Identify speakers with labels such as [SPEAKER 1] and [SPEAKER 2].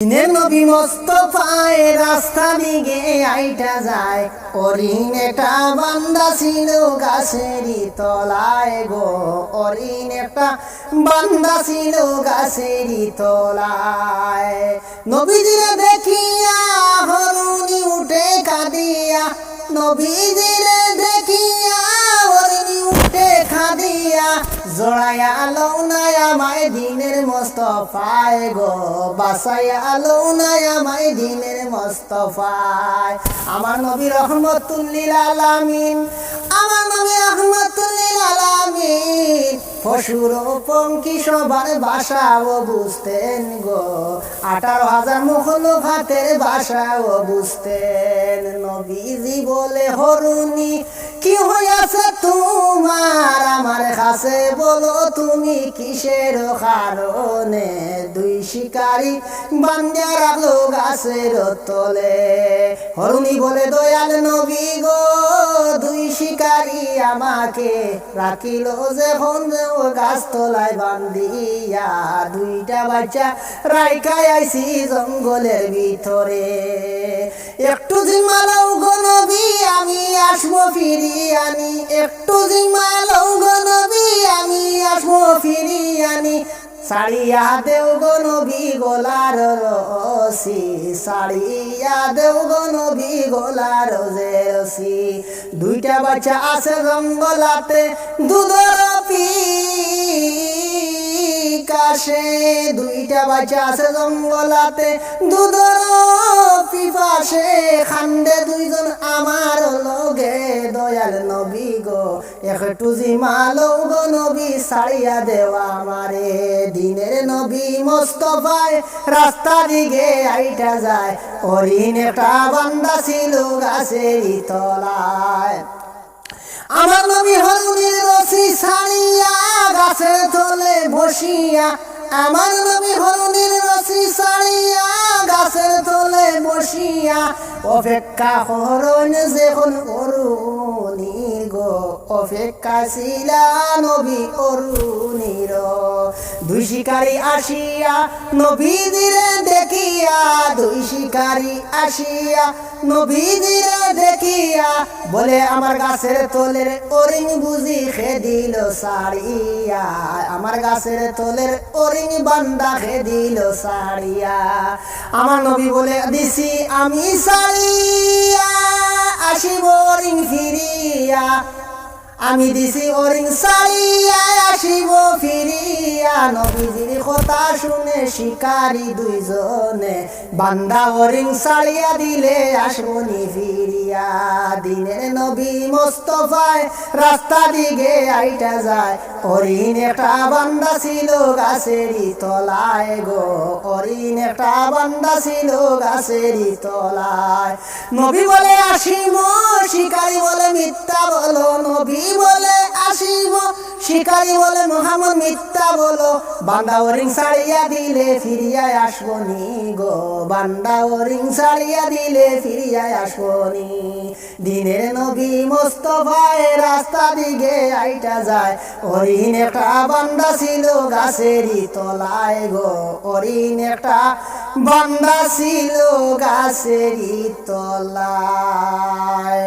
[SPEAKER 1] দিনের নবী মোস্তফায় রাস্তা দিকে আইটা যায়, অরিন একটা বান্দা ছিল গাছেরই তলায় গো। অরিন একটা বান্দা ছিল গাছেরই তলায়। নবীজিরে দেখিয়া হরুনি উঠে কাঁদিয়া, নবীজিরে দেখিয়া হরুনি উঠে কাঁদিয়া, জড়াইয়া লৌনায় আমায় দিনের মোস্তফায় গো, বাসাইয়া লৌনায় আমায় দিনের মোস্তফায়। আমার নবী রহমতুল লিল আলামিন, আমার নবী রহমতুল লিল আলামিন, পশুর পঙ্কি সবার ভাষাও বুঝতেন গো, 18,000 মখলুকাতের ভাষাও বুঝতেন। নবীজি বলে হরুনি কি হইয়াছে তোমার, আমার কাছে বলো তুমি কিসের কারণে। দুই শিকারী বান্দিয়া রাখলো গাছের তলে। হরুনি বলে দয়াল নবী গো, দুই শিকারী আমাকে রাখিল যখন গাছ তলায় বান্দিয়া, দুইটা বাচ্চা রাইখাই আইছি জঙ্গলের ভিতরে। একটু জিমালাও গো নবী আমি আসবো ফিরিয়ানি, একটু জিমালাও গো নবী আমি আসবো ফিরিয়ানি। সাড়িয়া দেও গো নবী গোলার রসি, সাড়িয়া দেও গো নবী গোলার রসি। দুইটা বাচ্চা আছে জঙ্গলাতে দুধর পিকাশে, দুইটা বাচ্চা আছে জঙ্গলাতে দুধর পিপাসে। খান্দে দুইজন আমার লগে দয়াল নবী গো, একটু জিমালো গো নবী ছাড়িয়া দেওয়া আমারে। দিনের নবী মোস্তফায় রাস্তা দিকে আইটা যায়, অরিন একটা বান্দা ছিল গাছেরই তলায়। আমার নবী হরুনির রশি ছাড়িয়া গাছের তলে বসিয়া, আমার নবী হরুনির রশি ছাড়িয়া গাছের তলে বসিয়া, অপেক্ষা হরণ যখন অরুণী গো, অপেক্ষা ছিলা নবী অরুণীর। দুই শিকারী আসিয়া নবীজিরে দেখিয়া, দুই শিকারী আসিয়া নবীজিরে দেখিয়া, বলে আমার গাছের তলের অরিং বুঝি খে দিল সারিয়া, আমার গাছের তলের অরিং বান্দা খে দিল সারিয়া। আমার নবী বলে দিছি আমি সারিয়া, আসিব অরিং ফিরিয়া, আমি দিছি অরিং সারিয়া আসিব ফিরিয়া। নবীজির কথা শুনে শিকারী দুইজনে বান্দা অরিং সারিয়া দিলে আসবনি ফিরিয়া। দিনের নবী মোস্তফায় রাস্তা দিকে আইটা যায়, অরিন একটা বান্দা ছিল গাছেরই তলায় গো, অরিন একটা বান্দা ছিল গাছেরই তলায়। নবী বলে আসিব, শিকারী বলে মিথ্যা বলো, নবী বলে আসিব, শিকারী বলে মুহাম্মদ মিথ্যা বলো। বান্দা অরিং ছাড়িয়া দিলে ফিরিয়া আসবনি গো, বান্দা অরিং ছাড়িয়া দিলে ফিরিয়া আসবনি। দিনের নবী মোস্তফায় রাস্তা দিকে আইটা যায়, অরিন একটা বান্দা ছিল গাছেরই তলায় গো, অরিন একটা বান্দা ছিল গাছেরই তলায়।